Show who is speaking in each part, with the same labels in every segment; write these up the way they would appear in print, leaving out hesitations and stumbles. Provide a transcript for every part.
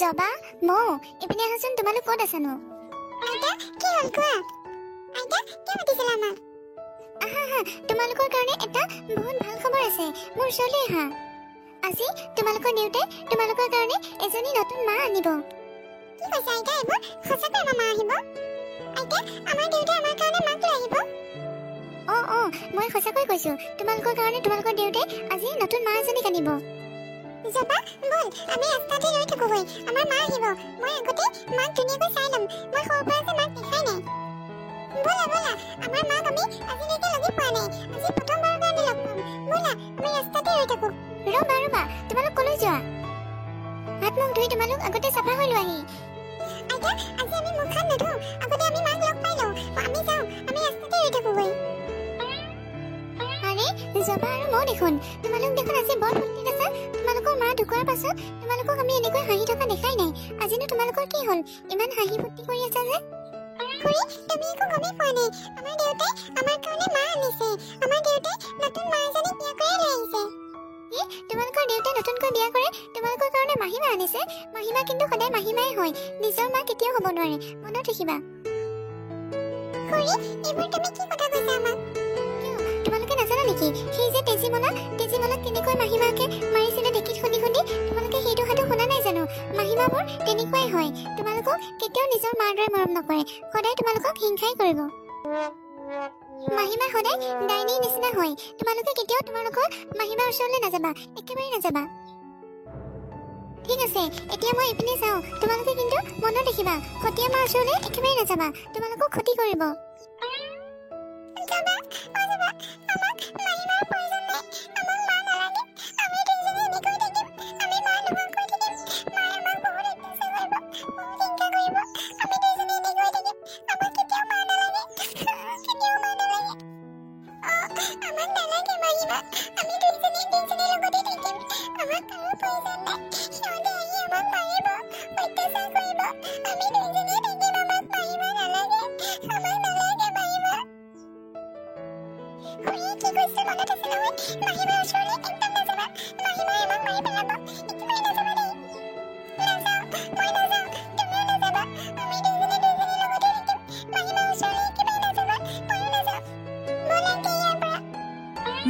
Speaker 1: জবা মৌ ইপিনে আহাচোন তোমালোক ক'ত আছানো
Speaker 2: আইতা কি হ'ল কোৱা আইতা কি মাতিছিলা আমাক
Speaker 1: আহা তোমালোকৰ কাৰণে এটা বহুত ভাল খবৰ আছে মোৰ ওচৰলৈ আহা আজি তোমালোকৰ দেউতাই তোমালোকৰ কাৰণে এজনী নতুন মা আনিব
Speaker 2: কি কৈছা আইতা এইবোৰ সঁচাকৈ আমাৰ মা আহিব আইতা আমাৰ দেউতাই আমাৰ কাৰণে মাক লৈ আহিব
Speaker 1: মই সঁচাকৈ কৈছো তোমালোকৰ কাৰণে তোমালোকৰ দেউতাই আজি নতুন মা এজনীক আনিব
Speaker 2: জবা বল আমি ৰাস্তাতে ৰৈ থাকোগৈ আমাৰ মা আহিব মই আগতে মাক ধুনীয়াকৈ চাই ল'ম মই সৰুৰ পৰা যে মাক দেখাই নাই বলা আমাৰ মাক আমি আজিলৈকে লগে পোৱা নাই আজি প্ৰথমবাৰৰ কাৰণে লগ পাম বলা আমি ৰাস্তাতে ৰৈ থাকো
Speaker 1: ৰবা তোমালোক কলৈ যোৱা হাত মুখ ধুই তোমালোক আগতে চাফা হৈ লোৱাহি
Speaker 2: আইতা আজি আমি মুখ হাত নুধো আগতে আমি মাক লগ পাই লওঁ আমি যাওঁ আমি ৰাস্তাতে ৰৈ থাকোগৈ
Speaker 1: আৰে জবা আৰু মৌ দেখোন তোমালোক দেখোন আজি বৰ ফূৰ্তিত আছা তোমালোকৰ মা ঢুকোৱাৰ পাছত তোমালোকক আমি এনেকৈ হাঁহি থকা দেখাই নাই আজিনো তোমালোকৰ কি হ'ল ইমান হাঁহি ফূৰ্তি কৰি আছা যে
Speaker 2: খুৰী তুমি একো গমেই পোৱা নাই আমাৰ দেউতাই আমাৰ কাৰণে মা আনিছে আমাৰ দেউতাই নতুন মা এজনী বিয়া কৰি লৈ আহিছে
Speaker 1: তোমালোকৰ দেউতাই নতুনকৈ বিয়া কৰে তোমালোকৰ কাৰণে মাহীমা আনিছে মাহীমা কিন্তু সদায় মাহীমাই হয় নিজৰ মা কেতিয়াও হ'ব নোৱাৰে মনত ৰাখিবা
Speaker 2: খুৰী এইবোৰ তুমি কি কথা কৈছা আমাক
Speaker 1: তোমালোকে নাজানা নেকি সেই যে তেজীমলাক কেনেকৈ মাহীমাকে মাৰিছিলে ঢেঁকীত খুন্দি তোমালোকে সেইটো সাধু শুনা নাই জানো মাহীমাবোৰ তেনেকুৱাই হয় তোমালোকক কেতিয়াও নিজৰ মাৰ দৰে মৰম নকৰে সদায় তোমালোকক হিংসাই কৰিব মাহীমা সদায় ডাইনীৰ নিচিনা হয় তোমালোকে কেতিয়াও তোমালোকৰ মাহীমাৰ ওচৰলৈ নাযাবা একেবাৰে নাযাবা ঠিক আছে এতিয়া মই ইপিনে চাওঁ তোমালোকে কিন্তু মনত ৰাখিবা সতীয়া মাৰ ওচৰলৈ একেবাৰে নাযাবা তোমালোকক ক্ষতি কৰিব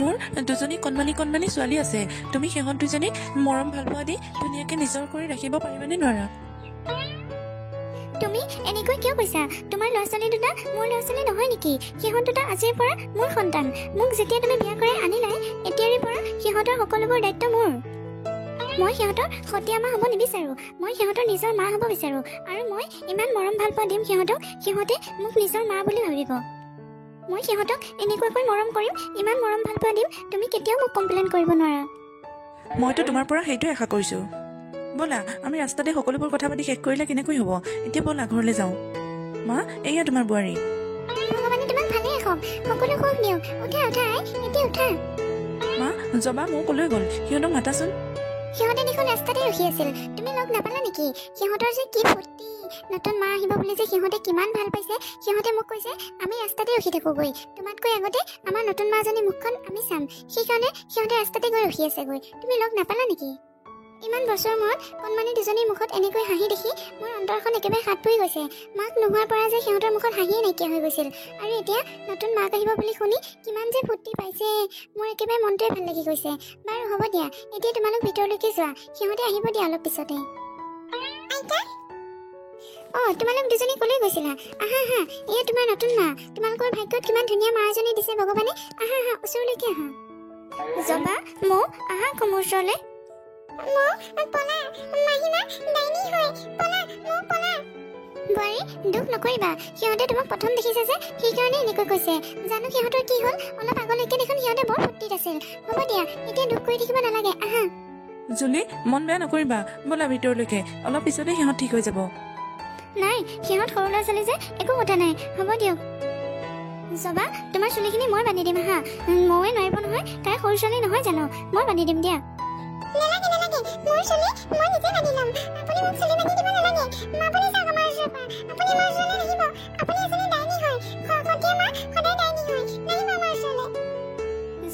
Speaker 3: মোৰ দুজনী কণমানি ছোৱালী আছে তুমি সিহঁত দুজনীক মৰম ভাল পোৱা দি ধুনীয়াকে নিজৰ কৰি ৰাখিব পাৰিবানে নোৱাৰা
Speaker 1: তুমি এনেকৈ কিয় কৈছা তোমাৰ ল'ৰা ছোৱালী দুটা মোৰ ল'ৰা ছোৱালী নহয় নেকি সিহঁত দুটা আজিৰ পৰা মোৰ সন্তান মোক যেতিয়া তুমি বিয়া কৰি আনিলাই এতিয়াৰে পৰা সিহঁতৰ সকলোবোৰ দায়িত্ব মোৰ মই সিহঁতৰ সতীয়া মা হ'ব নিবিচাৰোঁ মই সিহঁতৰ নিজৰ মা হ'ব বিচাৰোঁ আৰু মই ইমান মৰম ভাল পোৱা দিম সিহঁতে মোক নিজৰ মা বুলি ভাবিব মই সিহঁতক এনেকুৱাকৈ মৰম কৰিম ইমান মৰম ভাল পোৱা দিম তুমি কেতিয়াও মোক কমপ্লেইন কৰিব নোৱাৰা
Speaker 3: মইতো তোমাৰ পৰা সেইটোৱে আশা কৰিছোঁ ব'লা আমি ৰাস্তাতে সকলোবোৰ কথা পাতি শেষ কৰিলে কেনেকৈ হ'ব এতিয়া ব'লা ঘৰলৈ যাওঁ মা এয়া তোমাৰ বোৱাৰী
Speaker 1: ভগৱানে তোমাক ভালে ৰাখক সকলো সুখ দিয়ক উঠা এতিয়া উঠা
Speaker 3: মা জবা মোক কলৈ গ'ল সিহঁতক মাতাচোন
Speaker 1: সিহঁতে দেখোন ৰাস্তাতে ৰখি আছিল তুমি লগ নাপালা নেকি সিহঁতৰ যে কি ফূৰ্তি নতুন মা আহিব বুলি যে সিহঁতে কিমান ভাল পাইছে সিহঁতে মোক কৈছে আমি ৰাস্তাতে ৰখি থাকোগৈ তোমাতকৈ আগতে আমাৰ নতুন মাজনী মুখখন আমি চাম সেইকাৰণে সিহঁতে ৰাস্তাতে গৈ ৰখি আছেগৈ তুমি লগ নাপালা নেকি ইমান বছৰৰ মূৰত কণমানি দুজনীৰ মুখত এনেকৈ হাঁহি দেখি মোৰ অন্তৰখন একেবাৰে হাত পৰি গৈছে মাক নোহোৱাৰ পৰা যে সিহঁতৰ মুখত হাঁহিয়ে নাইকিয়া হৈ গৈছিল আৰু এতিয়া নতুন মাক আহিব বুলি শুনি কিমান যে ফূৰ্তি পাইছে মোৰ একেবাৰে মনটোৱে ভাল লাগি গৈছে বাৰু হ'ব দিয়া এতিয়া তোমালোক ভিতৰলৈকে যোৱা সিহঁতে আহিব দিয়া অলপ পিছতে তোমালোক দুজনী কলৈ গৈছিলা আহা এয়া তোমাৰ নতুন মা তোমালোকৰ ভাগ্যত কিমান ধুনীয়া মা এজনী দিছে ভগৱানে আহা ওচৰলৈকে আহা জবা মৌ আহা মোৰ ওচৰলৈ বোৱাৰী দুখ নকৰিবা সিহঁতে তোমাক প্ৰথম দেখিছে যে সেইকাৰণে এনেকৈ কৈছে জানো সিহঁতৰ কি হ'ল অলপ আগলৈকে দেখোন সিহঁতে বৰ ফূৰ্তিত আছিল হ'ব দিয়া এতিয়া দুখ কৰি থাকিব নালাগে আহা
Speaker 3: জুলি মন বেয়া নকৰিবা ব'লা ভিতৰলৈকে অলপ পিছতে সিহঁত ঠিক হৈ যাব
Speaker 1: নাই সিহঁত সৰু ল'ৰা ছোৱালী যে একো কথা নাই হ'ব দিয়ক জবা তোমাৰ চুলিখিনি মই বান্ধি দিম হা ময়ে নোৱাৰিব নহয় তাই সৰু ছোৱালী নহয় জানো মই বান্ধি দিম দিয়া
Speaker 2: মোৰ চুলি মই নিজে বান্ধি ল'ম আপুনি মোক চুলি বান্ধি দিব নালাগে আপুনি যাওক আমাৰ ওচৰৰ পৰা আপুনি মোৰ ওচৰলৈ নাহিব আপুনি এজনী ডাইনী হয় সতীয়া মা সদায় ডাইনী হয় নাহিব আমাৰ ওচৰলৈ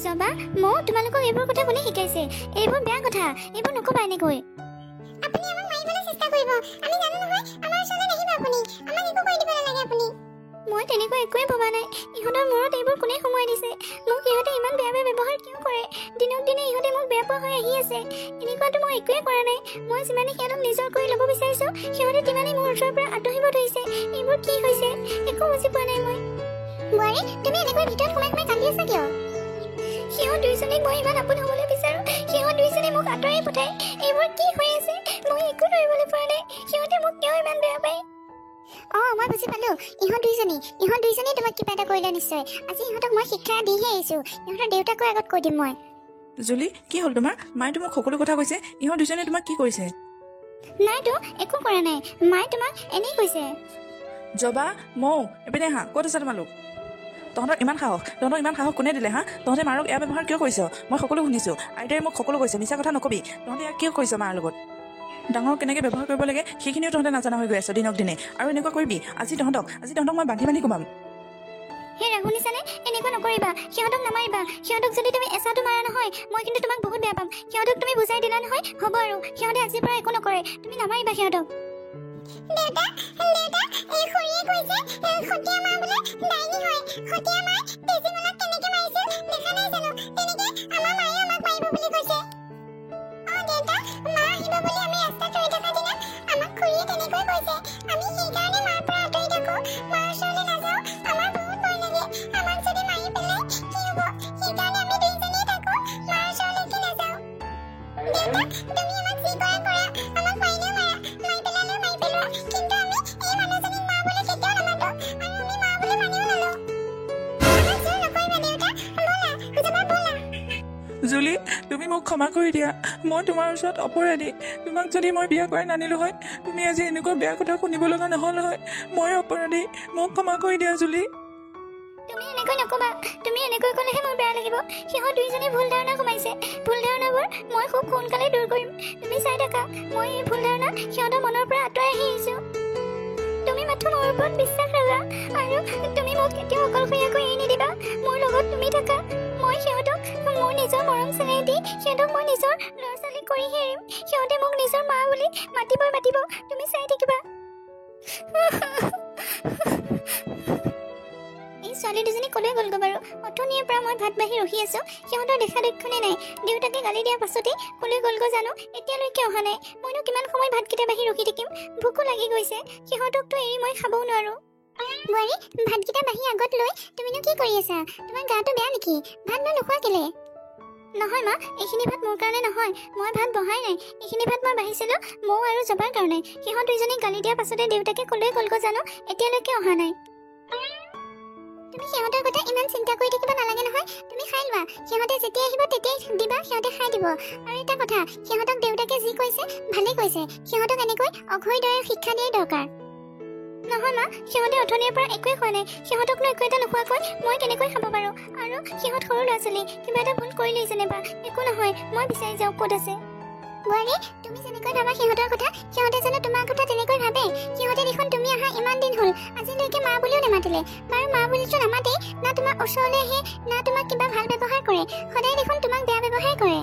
Speaker 1: জবা মৌ তোমালোকক এইবোৰ কথা কোনে শিকাইছে এইবোৰ বেয়া কথা এইবোৰ নকবা এনেকৈ
Speaker 2: আপুনি আমাক মাৰিবলৈ চেষ্টা কৰিব আমি জানো নহয় আমাৰ ওচৰলৈ নাহিব আপুনি আমাক একো কৰি দিব নালাগে আপুনি
Speaker 1: মই তেনেকৈ একোৱে ভবা নাই ইহঁতৰ মূৰত এইবোৰ কোনে সোমোৱাই দিছে মোক ইহঁতে ইমান বেয়া বেয়া ব্যৱহাৰ কিয় কৰে দিনক দিনে ইহঁতে মোক বেয়া পোৱা হৈ আহি আছে এনেকুৱাতো মই একোৱে কৰা নাই মই যিমানে সিহঁতক নিজৰ কৰি ল'ব বিচাৰিছোঁ সিহঁতে তিমানেই মোৰ ওচৰৰ পৰা আঁতৰিব ধৰিছে এইবোৰ কি হৈছে একো বুজি পোৱা নাই মই
Speaker 2: বোৱাৰী তুমি এনেকৈ ভিতৰত সোমাই সোমাই কান্দি আছা কিয়
Speaker 1: সিহঁত দুইজনীক মই ইমান আপোন হ'বলৈ বিচাৰোঁ সিহঁত দুইজনে মোক আঁতৰাই পঠায় এইবোৰ কি হৈ আছে মই একো ধৰিবলৈ পৰা নাই সিহঁতে মোক কিয় ইমান বেয়া পায়
Speaker 2: মই বুজি পালো ইহঁত দুইজনী তোমাক কিবা এটা কৰিলে নিশ্চয় আজি ইহঁতক মই শিক্ষা দিহে আহিছোঁ ইহঁতৰ দেউতাকৰ আগত কৈ দিম মই
Speaker 3: জুলি কি হ'ল তোমাৰ মায়ে তোমাক সকলো কথা কৈছে ইহঁত দুজনে তোমাক কি কৰিছে
Speaker 1: নাইতো একো কৰা নাই মায়ে তোমাক এনেই কৈছে
Speaker 3: জবা মৌ এপিনে হা ক'ত আছা তোমালোক তহঁতৰ ইমান সাহস কোনে দিলে হা তহঁতে মাৰক এয়া ব্যৱহাৰ কিয় কৰিছ মই সকলো শুনিছোঁ আইতাই মোক সকলো কৈছে মিছা কথা নকবি তহঁতে ইয়াক কিয় কৰিছ মাৰ লগত ডাঙৰক কেনেকৈ ব্যৱহাৰ কৰিব লাগে সেইখিনিও তহঁতে নাজানা হৈ গৈ আছ দিনক দিনে আৰু এনেকুৱা কৰিবি আজি তহঁতক মই বান্ধি বান্ধি কোমাম
Speaker 1: হে শুনিছানে এনেকুৱা নকৰিবা সিহঁতক নামাৰিবা সিহঁতক যদি তুমি এচাটো মাৰা নহয় মই কিন্তু তোমাক বহুত বেয়া পাম সিহঁতক তুমি বুজাই দিলা নহয় হ'ব আৰু সিহঁতে আজিৰ পৰা একো নকৰে তুমি নামাৰিবা সিহঁতক
Speaker 2: দেউতা এই খুৰীয়ে কৈছে খতিয়া মা বোলে ডাইনী হয় খতিয়া মাই তেজীমলাক কেনেকৈ মাৰিছিল দেখা নাই জানো তেনেকৈ আমাৰ মায়ে আমাক মাৰিব বুলি কৈছে দেউতা মা আহিব বুলি আমি ৰাস্তাত ৰৈ থকা দিনা আমাক খুৰীয়ে তেনেকৈ কৈছে আমি সেইকাৰণে মাৰ পৰা আঁতৰি থাকোঁ মাৰ ওচৰলৈ নাযাওঁ আমাৰ বহুত ভয় লাগে আমাক যদি মাৰি পেলাই কি হ'ব সেইকাৰণে আমি দুইজনীয়ে থাকোঁ মাৰ ওচৰলৈকে নাযাওঁ দেউতা তুমি আমাক যি কৰা কৰা আমাক মাৰিলেও মাৰা মাৰি পেলালেও মাৰি পেলোৱা কিন্তু আমি এই মানুহজনীক মা বুলি কেতিয়াও নামাতো আৰু আমি মা বুলি মানিও নলওঁ আমাক জোৰ নকৰিবা দেউতা ব'লা
Speaker 3: জুলি তুমি মোক ক্ষমা কৰি দিয়া মই তোমাৰ ওচৰত অপৰাধী তোমাক যদি মই বিয়া কৰাই নানিলোঁ হয় তুমি আজি এনেকুৱা বেয়া কথা শুনিব লগা নহ'ল হয় মই অপৰাধী মোক ক্ষমা কৰি দিয়া জুলি
Speaker 1: তুমি এনেকৈ নকবা তুমি এনেকৈ ক'লেহে মোৰ বেয়া লাগিব সিহঁত দুইজনে ভুল ধাৰণা সোমাইছে ভুল ধাৰণাবোৰ মই খুব সোনকালে দূৰ কৰিম তুমি চাই থাকা মই এই ভুল ধাৰণা সিহঁতৰ মনৰ পৰা আঁতৰাই আহি আহিছোঁ তুমি মাথো মোৰ ওপৰত বিশ্বাস ৰাখা আৰু তুমি মোক কেতিয়াও অকলশৰীয়াকৈ এৰি নিদিবা মোৰ লগত তুমি থাকা মই সিহঁতক মোৰ নিজৰ মৰম চেনেহ দি সিহঁতক মই নিজৰ ল'ৰা ছোৱালী কৰিহে এৰিম সিহঁতে মোক নিজৰ মা বুলি মাতিব তুমি চাই থাকিবা এই ছোৱালী দুজনী ক'লৈ গ'লগৈ বাৰু অথনিৰ পৰা মই ভাত বাঢ়ি ৰখি আছোঁ সিহঁতৰ দেখা দক্ষণে নাই দেউতাকে গালি দিয়াৰ পাছতেই ক'লৈ গ'লগৈ জানো এতিয়ালৈকে অহা নাই মইনো কিমান সময় ভাতকেইটা বাঢ়ি ৰখি থাকিম ভোকো লাগি গৈছে সিহঁতকতো এৰি মই খাবও নোৱাৰোঁ
Speaker 2: বোৱাৰী ভাতকেইটা বাঢ়ি আগত লৈ তুমিনো কি কৰি আছা তোমাৰ গাটো বেয়া নেকি ভাত নোখোৱা কেলে
Speaker 1: নহয় মা এইখিনি ভাত মোৰ কাৰণে নহয় মই ভাত বহাই নাই এইখিনি ভাত মই বাঢ়িছিলোঁ মৌ আৰু জবাৰ কাৰণে সিহঁত দুইজনীক গালি দিয়াৰ পাছতে দেউতাকে ক'লৈ গ'লগৈ জানো এতিয়ালৈকে অহা নাই
Speaker 2: তুমি সিহঁতৰ কথা ইমান চিন্তা কৰি থাকিব নালাগে নহয় তুমি খাই লোৱা সিহঁতে যেতিয়া আহিব তেতিয়াই দিবা সিহঁতে খাই দিব আৰু এটা কথা সিহঁতক দেউতাকে যি কৈছে ভালেই কৈছে সিহঁতক এনেকৈ অঘৰী দৰে শিক্ষা দিয়াই দৰকাৰ
Speaker 1: নহয় মা সিহঁতে অথনিৰ পৰা একোৱে খোৱা নাই সিহঁতকনো একো এটা নোখোৱাকৈ মই কেনেকৈ খাব পাৰোঁ আৰু সিহঁত সৰু ল'ৰা ছোৱালী কিবা এটা ভুল কৰিলেই যেনিবা একো নহয় মই বিচাৰি যাওঁ ক'ত আছে
Speaker 2: বোৱাৰী তুমি যেনেকৈ ভাবা সিহঁতৰ কথা সিহঁতে জানো তোমাৰ কথা তেনেকৈ ভাবে সিহঁতে দেখোন তুমি অহা ইমান দিন হ'ল আজিলৈকে মা বুলিও নামাতিলে বাৰু মা বুলিতো নামাতেই না তোমাৰ ওচৰলৈ আহে না তোমাক কিবা ভাল ব্যৱহাৰ কৰে সদায় দেখোন তোমাক বেয়া ব্যৱহাৰ কৰে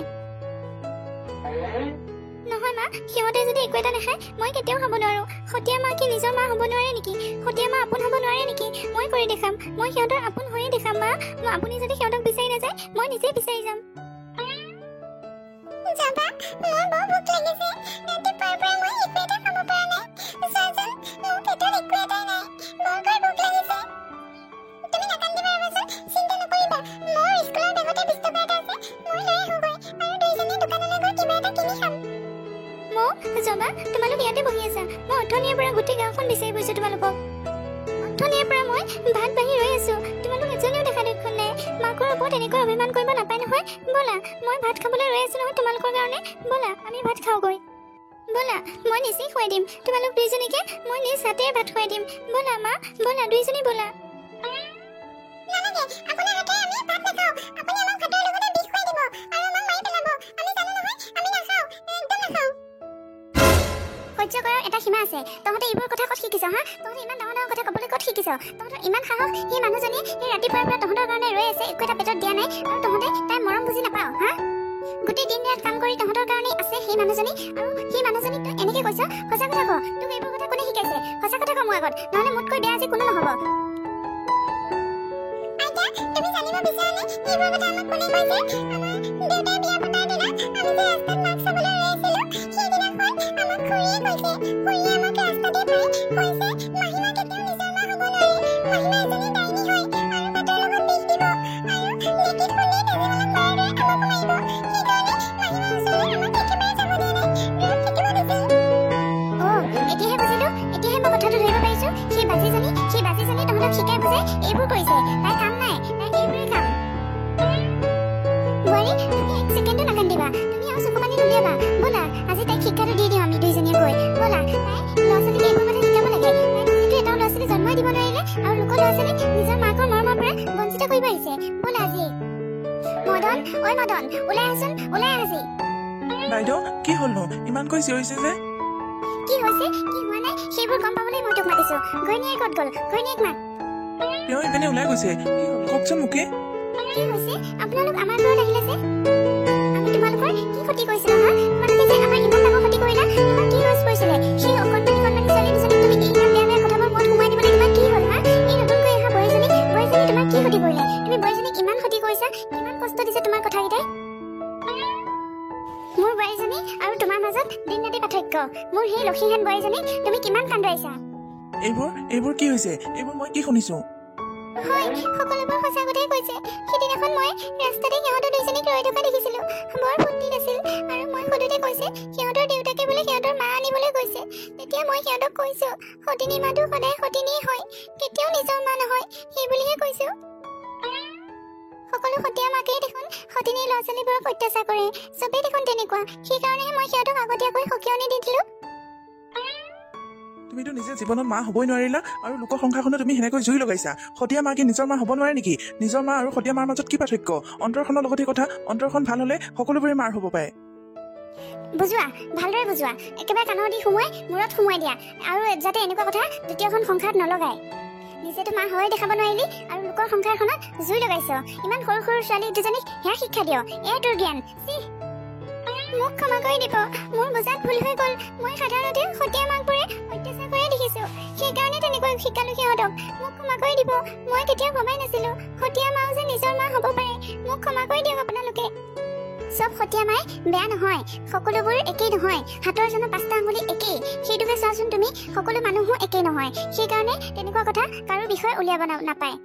Speaker 1: নহয় মা সিহঁতে যদি একো এটা নাখায় মই কেতিয়াও খাব নোৱাৰোঁ সতীয়া মা কি নিজৰ মা হ'ব নোৱাৰে নেকি সতীয়া মা আপোন হ'ব নোৱাৰে নেকি মই কৰি দেখাম মই সিহঁতৰ আপোন হৈয়ে দেখাম মা আপুনি যদি সিহঁতক বিচাৰি নাযায় মই নিজেই বিচাৰি যাম
Speaker 2: যাবা মোৰ বৰ ভোক লাগিছে ৰাতিপুৱাৰ পৰা মই একো এটা খাব পৰা নাই চাচোন মোৰ পেটত একো এটাই নাই বৰকৈ ভোক লাগিছে তুমি নাকান্দিবা ৰ'বাচোন চিন্তা নকৰিবা মোৰ স্কুলৰ বেগতে 20 টকা এটা আছে মই লৈ আহোঁগৈ আৰু দুইজনীয়ে দোকানলৈ গৈ কিবা এটা কিনি খাম
Speaker 1: মৌ জবা তোমালোক ইয়াতে বহি আছা মই অথনিৰ পৰা গোটেই গাঁওখন বিচাৰি ফুৰিছোঁ তোমালোকক অথনিৰ পৰা মই ভাত বাঢ়ি ৰৈ আছোঁ তোমালোক এজনীও দেখা দক্ষণ নাই মাকৰ ওপৰত এনেকৈ অভিমান কৰিব নাপায় নহয় ব'লা মই ভাত খাবলৈ ৰৈ আছোঁ নহয় তোমালোকৰ কাৰণে ব'লা আমি ভাত খাওঁগৈ ব'লা মই নিজেই খুৱাই দিম তোমালোক দুইজনীকে মই নিজ হাতেৰে ভাত খুৱাই দিম ব'লা মা ব'লা দুইজনী ব'লা
Speaker 2: নালাগে আপোনাৰ হাতে আমি ভাত নাখাওঁ আপুনি আমাক ভাতৰ লগতে বিষ খুৱাই দিব আৰু আমাক মাৰি পেলাব আমি জানো নহয় আমি নাখাওঁ একদম নাখাওঁ সহ্য কৰাৰ এটা সীমা আছে তহঁতে এইবোৰ কথা ক'ত শিকিছ হা তহঁতে ইমান ডাঙৰ ডাঙৰ কথা ক'বলৈ ক'ত শিকিছ তহঁতৰ ইমান সাহস সেই মানুহজনীয়ে সেই ৰাতিপুৱাৰ পৰা তহঁতৰ কাৰণে ৰৈ আছে একো এটা পেটত দিয়া নাই আৰু তহঁতে তাইৰ মৰম বুজি নাপাওঁ হা
Speaker 1: গোটেই দিন ৰাত কাম কৰি তহঁতৰ কাৰণে আছে সেই মানুহজনী, আৰু সেই মানুহজনীক তই এনেকে কৈছ। সঁচা কথা ক, তোক এইবোৰ কথা কোনে শিকাইছে? সঁচা কথা ক মোৰ আগত, নহ'লে মোতকৈ বেয়া আজি কোনো নহ'ব।
Speaker 2: আইতা, তুমি জানিব বিচাৰানে এইবোৰ কথা আমাক কোনে কৈছে? আমাৰ দেউতাই বিয়া পতাৰ দিনা আমি যে ৰাস্তাত মাক চাবলৈ ৰৈ আছিলোঁ, সেইদিনাখন আমাক খুৰীয়ে কৈছে। খুৰীয়ে আমাক ৰাস্তাতে পাই কৈছে, মাহীমা কেতিয়াও নিজৰ মা হ'ব নোৱাৰে। মাহীমা এজনী ডাইনী হয় আৰু ভাতৰ লগত বিষ দিব, আৰু লেকিত খুন্দি তেজীমলাক মাৰাৰ দৰে আমাকো মাৰিব। সেইকাৰণে মাহীমাৰ ওচৰলৈ আমাক একেবাৰে যাব দিয়া নাই, দূৰত থাকিব দিছিল।
Speaker 1: এতিয়াহে বুজিলো, এতিয়াহে মই কথাটো ধৰিব পাৰিছো। সেই বাজিজনী তহঁতক শিকাই বুজাই এইবোৰ কৰিছে। তাই কাম নাই, তাই সেইবোৰে কাম। বোৱাৰী, তুমি এক ছেকেণ্ডো নাকান্দিবা, তুমি আৰু চকু পানী নুলিয়াবা। ব'লা আজি তাইক শিক্ষাটো দি দিওঁ আমি দুইজনীয়ে গৈ। ব'লা, তাই ল'ৰা ছোৱালীক এইবোৰ কথা শিকাব লাগে। তাই যিহেতু এটাও ল'ৰা ছোৱালী জন্মই দিব নোৱাৰিলে আৰু লোকৰ ল'ৰা ছোৱালীক নিজৰ মাকৰ মৰমৰ পৰা বঞ্চিত কৰিব আহিছে। ব'লা আজি। মদন, ঐ মদন, ওলাই আহচোন, ওলাই আহ আজি।
Speaker 3: বাইদেউ কি হ'লনো? ইমানকৈ চিঞৰিছে যে?
Speaker 1: কি হৈছে কি হোৱা নাই সেইবোৰ গম পাবলৈ মই তোক মাতিছো। ঘৈণীয়েক ক'ত গ'ল? ঘৈণীয়েক মাত।
Speaker 3: তেওঁ ইপিনে ওলাই গৈছে। কি হ'ল কওকচোন মোকে।
Speaker 1: কি হৈছে? আপোনালোক আমাৰ ঘৰত আহিলে যে? আমি তোমালোকৰ কি ক্ষতি কৰিছিলো হা? তোমালোকে যে আমাৰ ইমান ডাঙৰ ক্ষতি কৰিলা, তোমাৰ কি ৰজ পৰিছিলে? সেই অকণমানি ছোৱালী দুজনীক তুমি ইমান বেয়া বেয়া কথাবোৰ মত সোমাই দিবলৈ তোমাৰ কি হ'ল হা? এই নতুনকৈ অহা বোৱাৰীজনী তোমাক কি ক্ষতি কৰিলে? তুমি বোৱাৰীজনীক ইমান ক্ষতি কৰিছা, কিমান কষ্ট দিছে তোমাৰ কথাকেইটাই। মোৰ বোৱাৰীজনী আৰু তোমাৰ মাজত দিন ৰাতি পাৰ্থক্য। মোৰ সেই লক্ষীহান বোৱাৰীজনীক তুমি কিমান কান্দুৱাইছা।
Speaker 3: এইবোৰ কি হৈছে? এইবোৰ মই কি শুনিছো?
Speaker 1: হয়, সকলোবোৰ সঁচা কথাই কৈছে। সিদিনাখন মই ৰাস্তাতে সিহঁতৰ দুইজনীক ৰৈ থকা দেখিছিলো। বৰ ফূৰ্তিত আছিল আৰু মই সোধোতে কৈছে সিহঁতৰ দেউতাকে বোলে সিহঁতৰ মা আনিবলৈ গৈছে। তেতিয়া মই সিহঁতক কৈছো সতিনী মাতো সদায় সতিনীয়ে হয়, কেতিয়াও নিজৰ মা নহয়, সেই বুলিহে কৈছো। সকলো সতীয়া মাকেই দেখোন সতিনীৰ ল'ৰা ছোৱালীবোৰক অত্যাচাৰ কৰে, চবেই দেখোন তেনেকুৱা। সেইকাৰণেহে মই সিহঁতক আগতীয়াকৈ সকিয়নি দি দিলো।
Speaker 3: তুমিতো নিজে জীৱনত মা হ'বই নোৱাৰিলা আৰু লোকৰ সংসাৰখনত তুমি সেনেকৈ জুই লগাইছা। সতীয়া মা কি নিজৰ মা হ'ব নোৱাৰে নেকি? নিজৰ মা আৰু সতীয়া মাৰ মাজত কি পাৰ্থক্য? অন্তৰখনৰ লগতে কথা, অন্তৰখন ভাল হ'লে সকলোবোৰে মাৰ হ'ব পাৰে।
Speaker 1: বুজোৱা, ভালদৰে বুজোৱা, একেবাৰে কাণৰ দি সোমোৱাই মূৰত সোমোৱাই দিয়া, আৰু যাতে এনেকুৱা কথা দ্বিতীয়খন সংসাৰত নলগায়। নিজেতো মা হৈ দেখাব নোৱাৰিলি আৰু লোকৰ সংসাৰখনত জুই লগাইছ। ইমান সৰু সৰু ছোৱালী দুজনীক সেয়া শিক্ষা দিয়, এয়া তোৰ জ্ঞান। মোক ক্ষমা কৰি দিব, মোৰ বুজাত ভুল হৈ গ'ল। মই সাধাৰণতে সতীয়া মাকবোৰে অত্যাচাৰ কৰি দেখিছো, সেইকাৰণে তেনেকৈ শিকালো সিহঁতক। মোক ক্ষমা কৰি দিব, মই কেতিয়াও ভবাই নাছিলো সতীয়া মাও যে নিজৰ মা হ'ব পাৰে। মোক ক্ষমা কৰি দিয়ক আপোনালোকে। চব সতীয়া মাই বেয়া নহয়, সকলোবোৰ একেই নহয়। হাতৰ জানো 5টা আঙুলি একেই, সেইটোকে চোৱাচোন তুমি। সকলো মানুহো একেই নহয়, সেইকাৰণে তেনেকুৱা কথা কাৰো বিষয়ে উলিয়াব নাপায়।